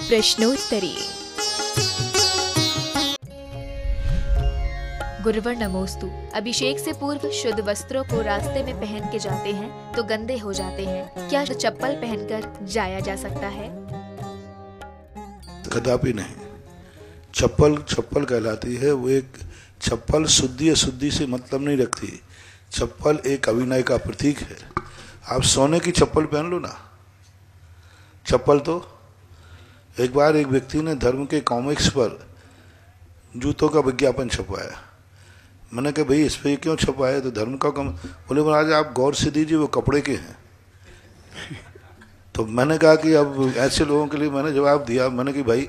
प्रश्नोत्तरी। गुरुवर नमोस्तु। अभिषेक से पूर्व शुद्ध वस्त्रों को रास्ते में पहन के जाते हैं तो गंदे हो जाते हैं, क्या चप्पल पहनकर जाया जा सकता है? कदापि नहीं। चप्पल चप्पल कहलाती है। वो एक चप्पल शुद्धि अशुद्धि से मतलब नहीं रखती। चप्पल एक अविनय का प्रतीक है। आप सोने की चप्पल पहन लो ना। चप्पल तो एक बार एक व्यक्ति ने धर्म के कॉमिक्स पर जूतों का विज्ञापन छपवाया। मैंने कहा भाई इस पर क्यों छपवाया? तो धर्म का कम। बोले महाराज आप गौर से दीजिए, वो कपड़े के हैं। तो मैंने कहा कि अब ऐसे लोगों के लिए मैंने जवाब दिया। मैंने कि भाई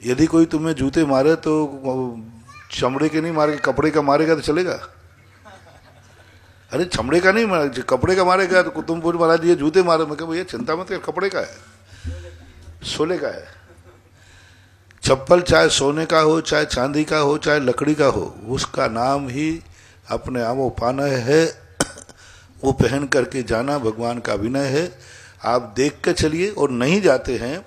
यदि कोई तुम्हें जूते मारे तो चमड़े के नहीं मारे, कपड़े का मारेगा तो चलेगा? अरे चमड़े का नहीं मारे, कपड़े का मारेगा तो तुम बोल महाराज ये जूते मारे। मैं कहा भैया चिंता मत कर, कपड़े का है, सोने का है। चप्पल चाहे सोने का हो, चाहे चांदी का हो, चाहे लकड़ी का हो, उसका नाम ही अपने आप वो पाना है। वो पहन करके जाना भगवान का विनय है। आप देख के चलिए, और नहीं जाते हैं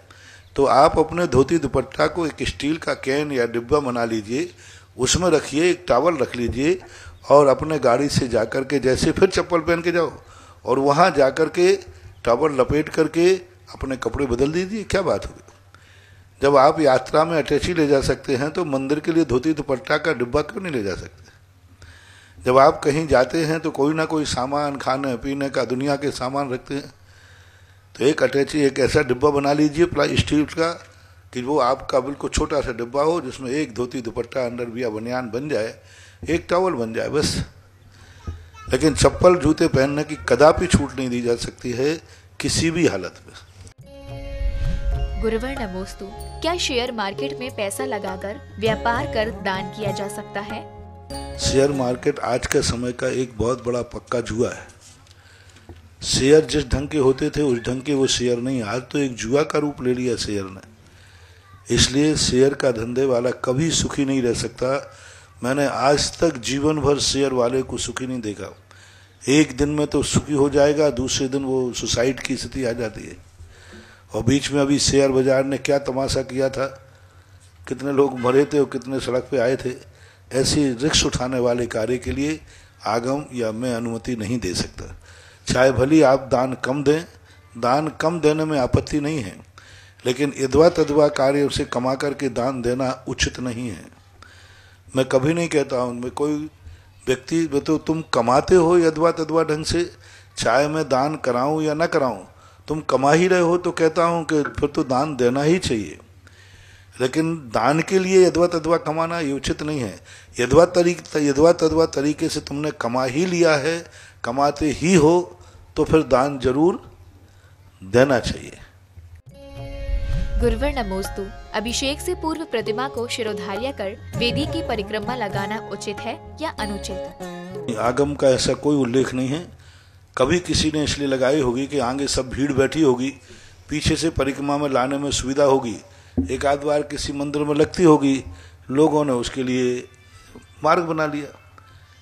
तो आप अपने धोती दुपट्टा को एक स्टील का कैन या डिब्बा बना लीजिए, उसमें रखिए, एक टॉवल रख लीजिए और अपने गाड़ी से जाकर के जैसे फिर चप्पल पहन के जाओ और वहाँ जाकर के टॉवल लपेट करके अपने कपड़े बदल दीजिए। क्या बात होगी? जब आप यात्रा में अटैची ले जा सकते हैं तो मंदिर के लिए धोती दुपट्टा का डिब्बा क्यों नहीं ले जा सकते? जब आप कहीं जाते हैं तो कोई ना कोई सामान, खाने पीने का, दुनिया के सामान रखते हैं, तो एक अटैची एक ऐसा डिब्बा बना लीजिए स्टील का कि वो आपका बिल्कुल छोटा सा डिब्बा हो, जिसमें एक धोती दुपट्टा, अंडर बिया बनियान बन जाए, एक टॉवल बन जाए, बस। लेकिन चप्पल जूते पहनने की कदापि छूट नहीं दी जा सकती है किसी भी हालत में। गुरुवर नमोस्तु। क्या शेयर मार्केट में पैसा लगाकर व्यापार कर दान किया जा सकता है? शेयर मार्केट आज के समय का एक बहुत बड़ा पक्का जुआ है। शेयर जिस ढंग के होते थे उस ढंग के वो शेयर नहीं, आज तो एक जुआ का रूप ले लिया शेयर ने। इसलिए शेयर का धंधे वाला कभी सुखी नहीं रह सकता। मैंने आज तक जीवन भर शेयर वाले को सुखी नहीं देखा। एक दिन में तो सुखी हो जाएगा, दूसरे दिन वो सुसाइड की स्थिति आ जाती है। और बीच में अभी शेयर बाजार ने क्या तमाशा किया था, कितने लोग मरे थे और कितने सड़क पे आए थे। ऐसी रिस्क उठाने वाले कार्य के लिए आगम या मैं अनुमति नहीं दे सकता। चाहे भली आप दान कम दें, दान कम देने में आपत्ति नहीं है, लेकिन यदवा तदवा कार्य से कमा करके दान देना उचित नहीं है। मैं कभी नहीं कहता हूँ मैं कोई व्यक्ति तो तुम कमाते हो यदवा तदवा ढंग से, चाहे मैं दान कराऊं या ना कराऊं, तुम कमा ही रहे हो तो कहता हूं कि फिर तो दान देना ही चाहिए। लेकिन दान के लिए यदवा तदवा कमाना ये उचित नहीं है। यदवा तदवा तरीके से तुमने कमा ही लिया है, कमाते ही हो, तो फिर दान जरूर देना चाहिए। गुरुवर नमोस्तु। अभिषेक से पूर्व प्रतिमा को शिरोधार्य कर वेदी की परिक्रमा लगाना उचित है या अनुचित? आगम का ऐसा कोई उल्लेख नहीं है। कभी किसी ने इसलिए लगाई होगी कि आगे सब भीड़ बैठी होगी, पीछे से परिक्रमा में लाने में सुविधा होगी, एक आध बार किसी मंदिर में लगती होगी, लोगों ने उसके लिए मार्ग बना लिया।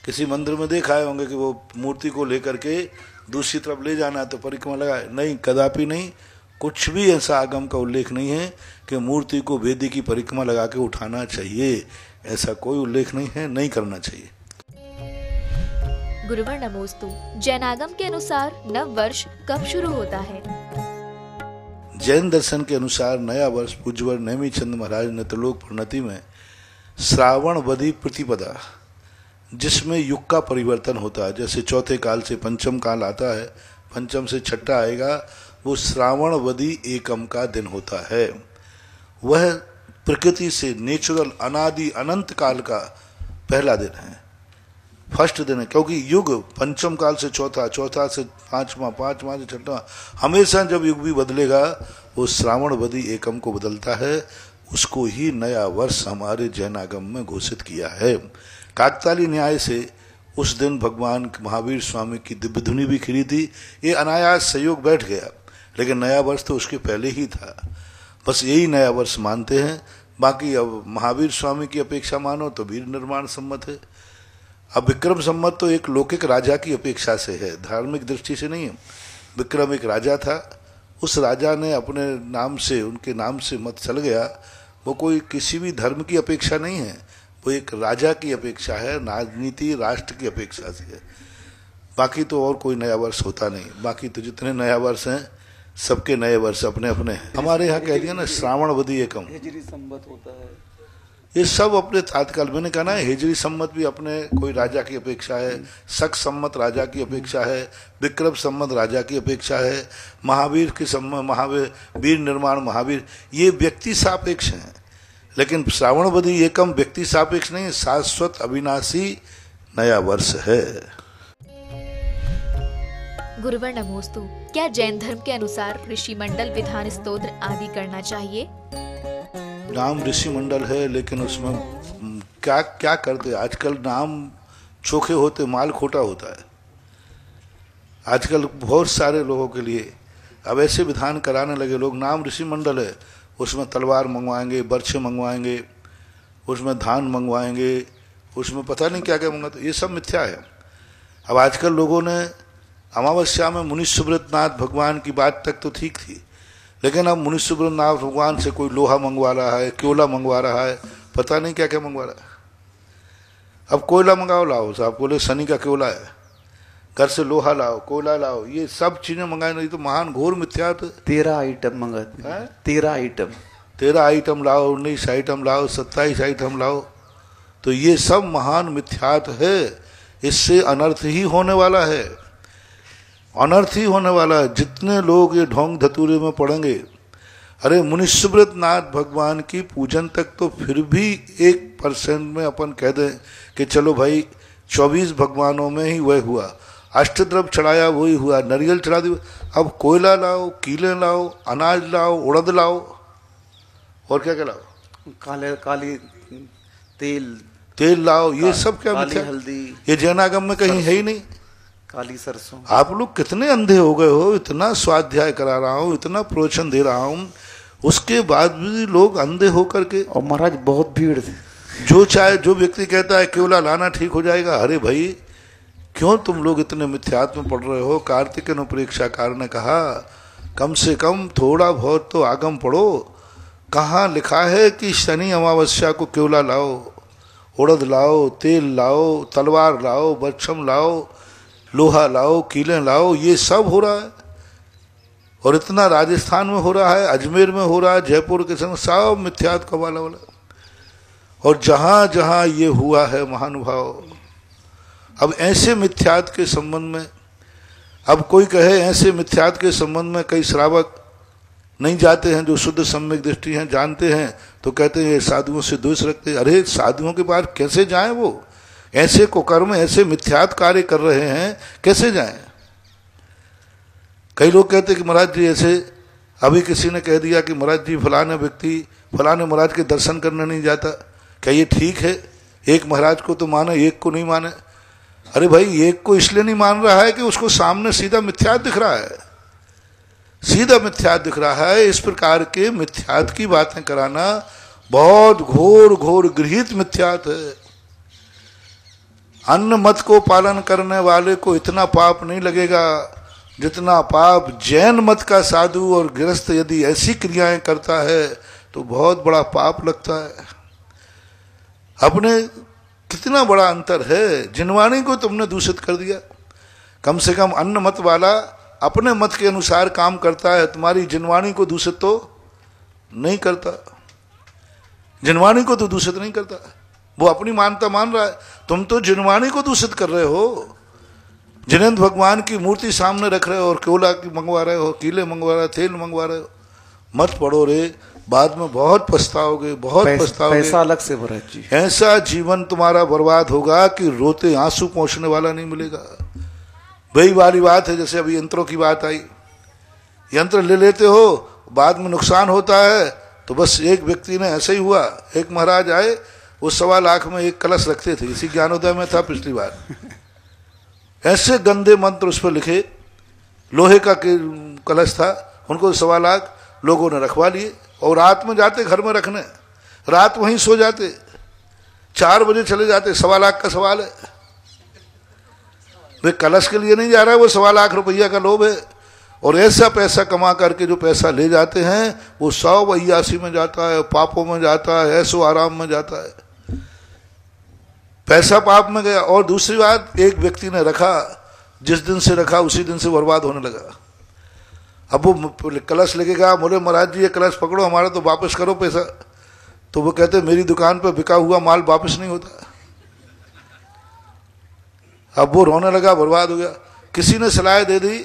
किसी मंदिर में देखा होंगे कि वो मूर्ति को लेकर के दूसरी तरफ ले जाना तो परिक्रमा लगाए। नहीं, कदापि नहीं। कुछ भी ऐसा आगम का उल्लेख नहीं है कि मूर्ति को वेदी की परिक्रमा लगा के उठाना चाहिए। ऐसा कोई उल्लेख नहीं है, नहीं करना चाहिए। गुरुवर नमोस्तु। जैनागम के अनुसार नव वर्ष कब शुरू होता है? जैन दर्शन के अनुसार नया वर्ष पूज्यवर नेमिचंद महाराज ने त्रिलोक प्रणति में श्रावण वदी प्रतिपदा, जिसमें युग का परिवर्तन होता है, जैसे चौथे काल से पंचम काल आता है, पंचम से छठा आएगा, वो श्रावण वदी एकम का दिन होता है। वह प्रकृति से नेचुरल अनादि अनंत काल का पहला दिन है, फर्स्ट दिन है। क्योंकि युग पंचम काल से चौथा, चौथा से पांचवा, पांचवा से छठवा, हमेशा जब युग भी बदलेगा वो श्रावण वदी एकम को बदलता है। उसको ही नया वर्ष हमारे जैनागम में घोषित किया है। काकताली न्याय से उस दिन भगवान महावीर स्वामी की दिव्य धुनी भी खिली थी। ये अनायास सहयोग बैठ गया, लेकिन नया वर्ष तो उसके पहले ही था। बस यही नया वर्ष मानते हैं। बाकी अब महावीर स्वामी की अपेक्षा मानो तो वीर निर्माण सम्मत है। अब विक्रम सम्मत तो एक लौकिक राजा की अपेक्षा से है, धार्मिक दृष्टि से नहीं है। विक्रम एक राजा था, उस राजा ने अपने नाम से, उनके नाम से मत चल गया, वो कोई किसी भी धर्म की अपेक्षा नहीं है, वो एक राजा की अपेक्षा है, राजनीति राष्ट्र की अपेक्षा से है। बाकी तो और कोई नया वर्ष होता नहीं, बाकी तो जितने नया वर्ष हैं सबके नए वर्ष अपने अपने हैं। हमारे यहाँ कह दिया ना श्रावणवदी एकम, हिजरी संवत होता है, ये सब अपने तात्काल, मैंने कहा ना हिजरी सम्मत भी अपने कोई राजा की अपेक्षा है, शक सम्मत राजा की अपेक्षा है, विक्रम सम्मत राजा की अपेक्षा है, महावीर की सम्मत, महावीर वीर निर्माण महावीर, ये व्यक्ति सापेक्ष हैं। लेकिन श्रावणवदी एकम व्यक्ति सापेक्ष नहीं, शाश्वत अविनाशी नया वर्ष है। गुरुवर नमोस्तु। क्या जैन धर्म के अनुसार ऋषि मंडल विधान स्तोत्र आदि करना चाहिए? नाम ऋषि मंडल है, लेकिन उसमें क्या क्या करते, आजकल नाम चोखे होते, माल खोटा होता है। आजकल बहुत सारे लोगों के लिए अब ऐसे विधान कराने लगे लोग, नाम ऋषि मंडल है, उसमें तलवार मंगवाएंगे, बर्छे मंगवाएंगे, उसमें धान मंगवाएंगे, उसमें पता नहीं क्या क्या मंगवाते, ये सब मिथ्या है। अब आजकल लोगों ने अमावस्या में मुनि सुब्रतनाथ भगवान की बात तक तो ठीक थी, लेकिन अब मुनि सुब्रतनाथ भगवान से कोई लोहा मंगवा रहा है, क्योला मंगवा रहा है, पता नहीं क्या क्या मंगवा रहा है। अब कोयला मंगाओ, लाओ साहब, बोले शनि का क्योला है, घर से लोहा लाओ, कोयला लाओ, ये सब चीजें मंगाए, नहीं तो महान घोर मिथ्या। 13 आइटम मंगाते हैं, 13 आइटम, 13 आइटम लाओ, 19 आइटम लाओ, 27 आइटम लाओ, तो ये सब महान मिथ्यात है। इससे अनर्थ ही होने वाला है, अनर्थ ही होने वाला है। जितने लोग ये ढोंग धतूरे में पड़ेंगे, अरे मुनि सुब्रतनाथ भगवान की पूजन तक तो फिर भी 1% में अपन कह दें कि चलो भाई 24 भगवानों में ही वह हुआ, अष्टद्रव्य चढ़ाया वही हुआ, नारियल चढ़ा दिया। अब कोयला लाओ, कीले लाओ, अनाज लाओ, उड़द लाओ, और क्या क्या लाओ, काली तेल लाओ, ये सब क्या काली मिथ्या, हल्दी, ये जैनागम में कहीं है ही नहीं। काली सरसों। आप लोग कितने अंधे हो गए हो, इतना स्वाध्याय करा रहा हूँ, इतना प्रवचन दे रहा हूँ, उसके बाद भी लोग अंधे होकर के। और महाराज बहुत भीड़ थी, जो चाहे, जो व्यक्ति कहता है केवला लाना ठीक हो जाएगा, अरे भाई क्यों तुम लोग इतने मिथ्यात्व में पढ़ रहे हो। कार्तिक अनुप्रेक्षाकार ने कहा कम से कम थोड़ा बहुत तो आगम पढ़ो। कहाँ लिखा है कि शनि अमावस्या को केवला लाओ, उड़द लाओ, तेल लाओ, तलवार लाओ, बरछम लाओ, लोहा लाओ, कीले लाओ, ये सब हो रहा है। और इतना राजस्थान में हो रहा है, अजमेर में हो रहा है, जयपुर के संग सब मिथ्यात का वाला। और जहां जहां ये हुआ है महानुभाव, अब ऐसे मिथ्यात के संबंध में, अब कोई कहे ऐसे मिथ्यात के संबंध में कई श्रावक नहीं जाते हैं, जो शुद्ध सम्यक दृष्टि हैं, जानते हैं, तो कहते हैं ये साधुओं से दोष रखते हैं। अरे साधुओं के पास कैसे जाएं, वो ऐसे कुकर्म, ऐसे मिथ्यात कार्य कर रहे हैं, कैसे जाएं। कई लोग कहते हैं कि महाराज जी ऐसे, अभी किसी ने कह दिया कि महाराज जी फलाने व्यक्ति फलाने महाराज के दर्शन करने नहीं जाता, क्या ये ठीक है? एक महाराज को तो माने, एक को नहीं माने। अरे भाई एक को इसलिए नहीं मान रहा है कि उसको सामने सीधा मिथ्यात दिख रहा है, सीधा मिथ्यात दिख रहा है। इस प्रकार के मिथ्यात की बातें कराना बहुत घोर घोर गृहीत मिथ्यात है। अन्न मत को पालन करने वाले को इतना पाप नहीं लगेगा जितना पाप जैन मत का साधु और गृहस्थ यदि ऐसी क्रियाएं करता है तो बहुत बड़ा पाप लगता है। अपने कितना बड़ा अंतर है, जिनवाणी को तुमने दूषित कर दिया। कम से कम अन्न मत वाला अपने मत के अनुसार काम करता है, तुम्हारी जिनवाणी को दूषित तो नहीं करता, जिनवाणी को तो दूषित नहीं करता, वो अपनी मानता मान रहा है। तुम तो जिनवाणी को दूषित कर रहे हो, जिनेंद्र भगवान की मूर्ति सामने रख रहे हो और केवला की मंगवा रहे हो, कीले मंगवा रहे हो, तेल मंगवा रहे हो। मत पढ़ो रे, बाद में बहुत पछताओगे, बहुत पछताओगे। पैसा अलग से भरा जी, ऐसा जीवन तुम्हारा बर्बाद होगा कि रोते आंसू पहुंचने वाला नहीं मिलेगा। वही वाली बात है, जैसे अभी यंत्रों की बात आई, यंत्र ले लेते हो, बाद में नुकसान होता है। तो बस एक व्यक्ति ने ऐसे ही हुआ, एक महाराज आए, वो 1.25 लाख में एक कलश रखते थे, इसी ज्ञानोदय में था पिछली बार। ऐसे गंदे मंत्र उस पर लिखे, लोहे का कलश था, उनको 1.25 लाख लोगों ने रखवा लिए और रात में जाते घर में रखने, रात वहीं सो जाते, 4 बजे चले जाते। 1.25 लाख का सवाल है, वे कलश के लिए नहीं जा रहा है, वो 1.25 लाख रुपया का लोभ है। और ऐसा पैसा कमा करके जो पैसा ले जाते हैं वो 100 अय्यासी में जाता है, पापों में जाता है, ऐसो आराम में जाता है, पैसा पाप में गया। और दूसरी बात, एक व्यक्ति ने रखा, जिस दिन से रखा उसी दिन से बर्बाद होने लगा। अब वो कलश लेके गया, बोले महाराज जी ये कलश पकड़ो, हमारा तो वापस करो पैसा। तो वो कहते मेरी दुकान पर बिका हुआ माल वापस नहीं होता। अब वो रोने लगा, बर्बाद हो गया। किसी ने सलाह दे दी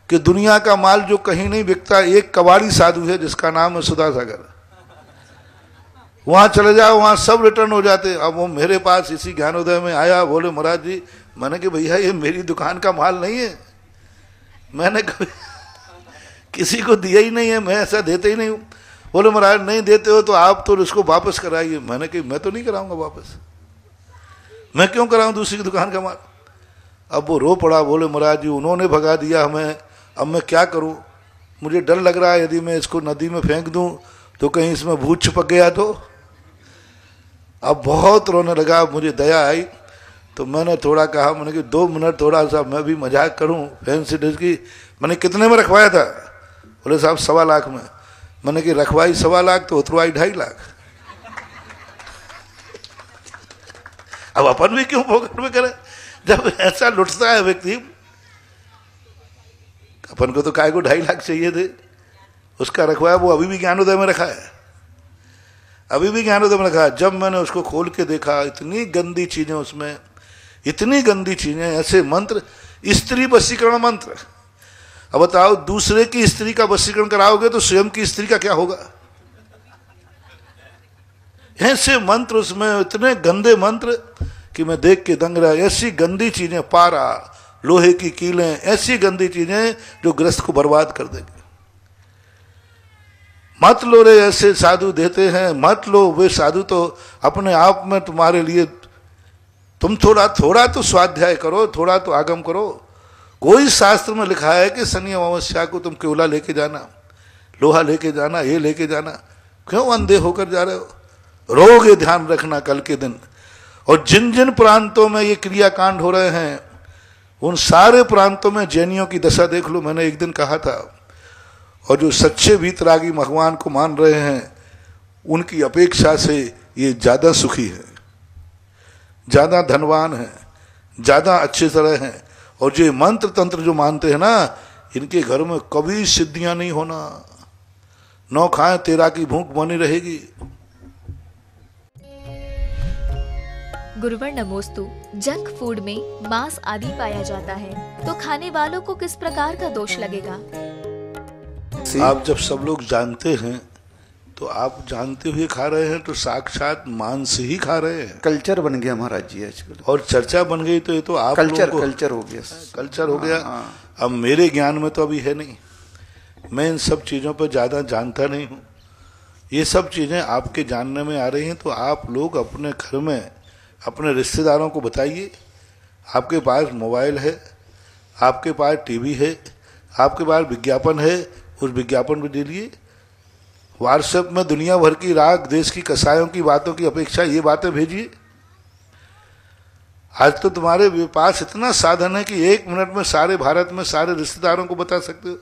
कि दुनिया का माल जो कहीं नहीं बिकता, एक कबाड़ी साधु है जिसका नाम है सुधा सागर, वहां चले जाओ, वहां सब रिटर्न हो जाते। अब वो मेरे पास इसी ज्ञानोदय में आया, बोले महाराज जी, मैंने कि भैया ये मेरी दुकान का माल नहीं है, मैंने कभी किसी को दिया ही नहीं है, मैं ऐसा देते ही नहीं हूं। बोले महाराज नहीं देते हो तो आप तो इसको वापस कराइए। मैंने कि मैं तो नहीं कराऊंगा वापस, मैं क्यों कराऊं दूसरी की दुकान का माल। अब वो रो पड़ा, बोले महाराज जी उन्होंने भगा दिया हमें, अब मैं क्या करूं, मुझे डर लग रहा है यदि मैं इसको नदी में फेंक दूं तो कहीं इसमें भूत चिपक गया तो। अब बहुत रोने लगा, मुझे दया आई तो मैंने थोड़ा कहा, मैंने कि 2 मिनट थोड़ा सा मैं भी मजाक करूं फैंसी ड्रेस की। मैंने कितने में रखवाया था? बोले साहब 1.25 लाख में। मैंने कि रखवाई 1.25 लाख तो उतरवाई 2.5 लाख। अब अपन भी क्यों पॉकेट में करें, जब ऐसा लुटता है व्यक्ति। अपन को तो काय को 2.5 लाख चाहिए थे, उसका रखवाया, वो अभी भी ज्ञानोदय में रखा है, अभी भी ज्ञानोदय में रखा है। जब मैंने उसको खोल के देखा, इतनी गंदी चीजें उसमें, इतनी गंदी चीजें, ऐसे मंत्र, स्त्री वशीकरण मंत्र। अब बताओ, दूसरे की स्त्री का वशीकरण कराओगे तो स्वयं की स्त्री का क्या होगा? ऐसे मंत्र उसमें, इतने गंदे मंत्र कि मैं देख के दंग रहा। ऐसी गंदी चीजें, पारा, लोहे की कीलें, ऐसी गंदी चीजें जो ग्रस्त को बर्बाद कर देंगे। मत लो रे, ऐसे साधु देते हैं, मत लो। वे साधु तो अपने आप में तुम्हारे लिए, तुम थोड़ा थोड़ा तो स्वाध्याय करो, थोड़ा तो आगम करो। कोई शास्त्र में लिखा है कि शनि अमावस्या को तुम केवला लेके जाना, लोहा लेके जाना, ये लेके जाना? क्यों अंधे होकर जा रहे हो? रोगे, ध्यान रखना कल के दिन। और जिन जिन प्रांतों में ये क्रियाकांड हो रहे हैं, उन सारे प्रांतों में जैनियों की दशा देख लो। मैंने एक दिन कहा था, और जो सच्चे वीतरागी भगवान को मान रहे हैं, उनकी अपेक्षा से ये ज्यादा सुखी है, ज्यादा धनवान है, ज्यादा अच्छे तरह हैं। और जो मंत्र तंत्र जो मानते हैं ना, इनके घर में कभी सिद्धियां नहीं होना। 9 खाएं 13 की भूख बनी रहेगी। गुरुवर नमोस्तु। जंक फूड में मांस आदि पाया जाता है, तो खाने वालों को किस प्रकार का दोष लगेगा? आप जब सब लोग जानते हैं तो आप जानते हुए खा रहे हैं, तो साक्षात मांस ही खा रहे हैं। कल्चर बन गया महाराज जी आजकल, और चर्चा बन गई तो ये तो आप कल्चर लोगों को कल्चर हो गया, कल्चर हो गया। अब मेरे ज्ञान में तो अभी है नहीं, मैं इन सब चीजों पर ज्यादा जानता नहीं हूँ। ये सब चीजें आपके जानने में आ रही हैं, तो आप लोग अपने घर में अपने रिश्तेदारों को बताइए। आपके पास मोबाइल है, आपके पास टीवी है, आपके पास विज्ञापन है, उस विज्ञापन को दे लिए। व्हाट्सएप में दुनिया भर की राग देश की कसायों की बातों की अपेक्षा ये बातें भेजिए। आज तो तुम्हारे पास इतना साधन है कि 1 मिनट में सारे भारत में सारे रिश्तेदारों को बता सकते हो।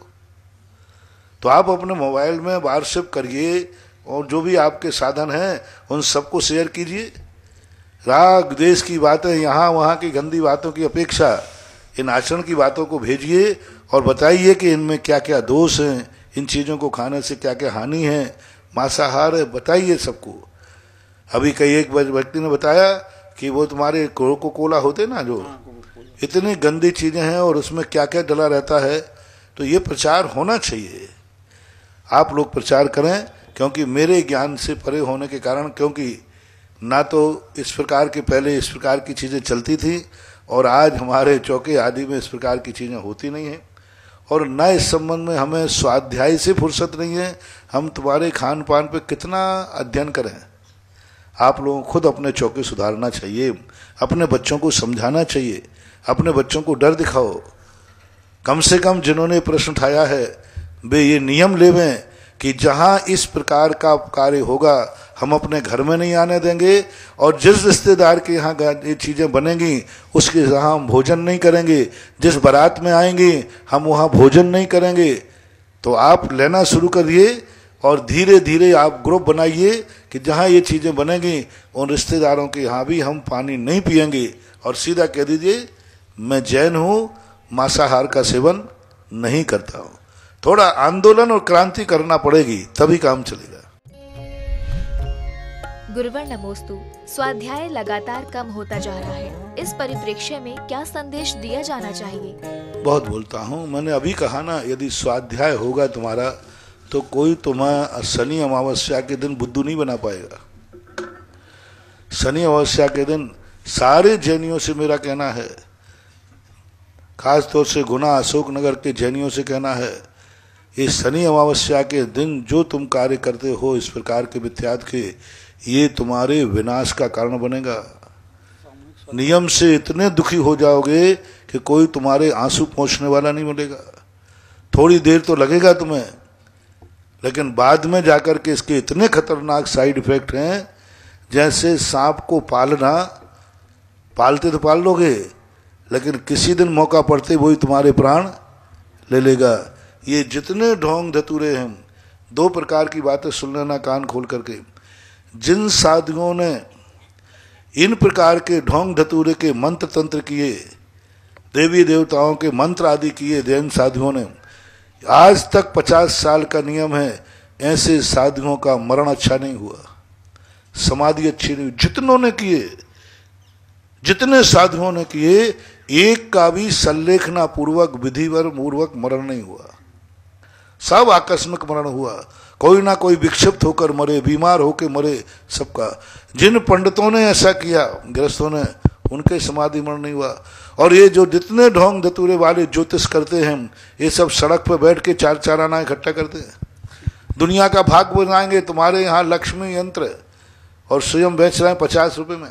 तो आप अपने मोबाइल में व्हाट्सएप करिए, और जो भी आपके साधन हैं उन सबको शेयर कीजिए। राग देश की बातें, यहाँ वहाँ की गंदी बातों की अपेक्षा इन आचरण की बातों को भेजिए, और बताइए कि इनमें क्या क्या दोष हैं, इन चीज़ों को खाने से क्या क्या हानि है, मांसाहार है, बताइए सबको। अभी कई एक व्यक्ति ने बताया कि वो तुम्हारे कोको कोला होते ना, जो इतनी गंदी चीज़ें हैं और उसमें क्या क्या डला रहता है। तो ये प्रचार होना चाहिए, आप लोग प्रचार करें। क्योंकि मेरे ज्ञान से परे होने के कारण, क्योंकि ना तो इस प्रकार के पहले इस प्रकार की चीज़ें चलती थी, और आज हमारे चौके आदि में इस प्रकार की चीज़ें होती नहीं हैं, और न इस संबंध में हमें स्वाध्याय से फुर्सत नहीं है। हम तुम्हारे खान पान पे कितना अध्ययन करें? आप लोगों को खुद अपने चौके सुधारना चाहिए, अपने बच्चों को समझाना चाहिए, अपने बच्चों को डर दिखाओ। कम से कम जिन्होंने प्रश्न उठाया है वे ये नियम लेवें कि जहां इस प्रकार का कार्य होगा हम अपने घर में नहीं आने देंगे, और जिस रिश्तेदार के यहाँ ये चीज़ें बनेंगी उसके यहाँ हम भोजन नहीं करेंगे, जिस बारात में आएंगे हम वहाँ भोजन नहीं करेंगे। तो आप लेना शुरू करिए और धीरे धीरे आप ग्रुप बनाइए कि जहाँ ये चीज़ें बनेंगी उन रिश्तेदारों के यहाँ भी हम पानी नहीं पिएंगे, और सीधा कह दीजिए मैं जैन हूँ, मांसाहार का सेवन नहीं करता हूँ। थोड़ा आंदोलन और क्रांति करना पड़ेगी, तभी काम चलेगा। गुरुवर नमोस्तु। स्वाध्याय लगातार कम होता जा रहा है, इस परिप्रेक्ष्य में क्या संदेश दिया जाना चाहिए? बहुत बोलता हूँ, मैंने अभी कहा ना, यदि स्वाध्याय होगा तुम्हारा तो कोई तुम्हें शनि अमावस्या के दिन बुद्धू नहीं बना पाएगा। शनि अमावस्या के दिन सारे जैनियों से मेरा कहना है, खासतौर से गुना अशोकनगर के जैनियों से कहना है, इस शनि अमावस्या के दिन जो तुम कार्य करते हो इस प्रकार के मिथ्यात्व के, ये तुम्हारे विनाश का कारण बनेगा। नियम से इतने दुखी हो जाओगे कि कोई तुम्हारे आंसू पोंछने वाला नहीं मिलेगा। थोड़ी देर तो लगेगा तुम्हें, लेकिन बाद में जाकर के इसके इतने खतरनाक साइड इफेक्ट हैं, जैसे सांप को पालना, पालते तो पाल लोगे, लेकिन किसी दिन मौका पड़ते वही तुम्हारे प्राण ले लेगा। ये जितने ढोंग धतूरे हैं, दो प्रकार की बातें सुन लेना कान खोल करके। जिन साधुओं ने इन प्रकार के ढोंग धतूरे के मंत्र तंत्र किए, देवी देवताओं के मंत्र आदि किए जैन साधुओं ने, आज तक 50 साल का नियम है, ऐसे साधुओं का मरण अच्छा नहीं हुआ, समाधि अच्छी नहीं हुई। जितनों ने किए, जितने साधुओं ने किए, एक का भी संलेखना पूर्वक विधिवर पूर्वक मरण नहीं हुआ, सब आकस्मिक मरण हुआ। कोई ना कोई विक्षिप्त होकर मरे, बीमार होकर मरे, सबका। जिन पंडितों ने ऐसा किया, गृहस्थों ने, उनके समाधि मरण नहीं हुआ। और ये जो जितने ढोंग धतूरे वाले ज्योतिष करते हैं, ये सब सड़क पर बैठ के 4 आना इकट्ठा करते हैं, दुनिया का भाग बनाएंगे। तुम्हारे यहाँ लक्ष्मी यंत्र और स्वयं बेच रहे हैं 50 रुपए में।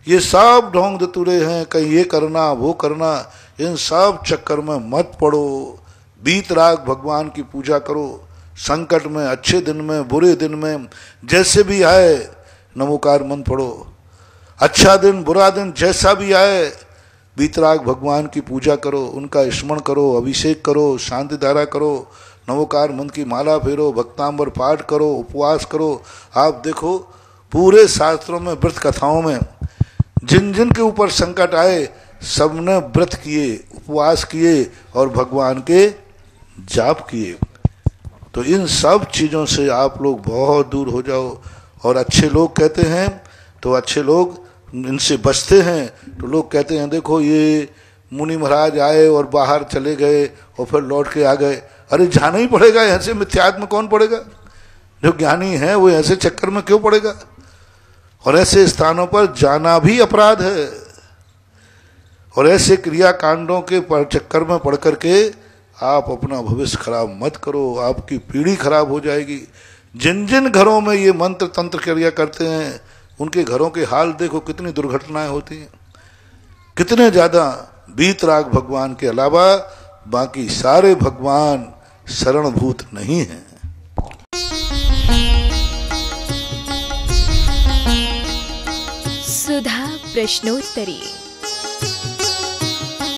ये सब ढोंग धतूरे हैं, कहीं ये करना वो करना, इन सब चक्कर में मत पड़ो। बीतराग भगवान की पूजा करो, संकट में, अच्छे दिन में, बुरे दिन में, जैसे भी आए नमोकार मंत्र पढ़ो। अच्छा दिन बुरा दिन जैसा भी आए, बीतराग भगवान की पूजा करो, उनका स्मरण करो, अभिषेक करो, शांति धारा करो, नमोकार मंत्र की माला फेरो, भक्तांबर पाठ करो, उपवास करो। आप देखो पूरे शास्त्रों में, व्रत कथाओं में, जिन जिन के ऊपर संकट आए सबने व्रत किए, उपवास किए और भगवान के जाप किए। तो इन सब चीज़ों से आप लोग बहुत दूर हो जाओ। और अच्छे लोग कहते हैं तो अच्छे लोग इनसे बचते हैं, तो लोग कहते हैं देखो ये मुनि महाराज आए और बाहर चले गए और फिर लौट के आ गए। अरे जाना ही पड़ेगा, ऐसे मिथ्यात्व में कौन पड़ेगा? जो ज्ञानी है वो ऐसे चक्कर में क्यों पड़ेगा? और ऐसे स्थानों पर जाना भी अपराध है, और ऐसे क्रिया कांडों के चक्कर में पड़ करके आप अपना भविष्य खराब मत करो, आपकी पीढ़ी खराब हो जाएगी। जिन जिन घरों में ये मंत्र तंत्र क्रिया करते हैं, उनके घरों के हाल देखो, कितनी दुर्घटनाएं होती हैं, कितने ज्यादा। बीतराग भगवान के अलावा बाकी सारे भगवान शरणभूत नहीं हैं। सुधा प्रश्नोत्तरी।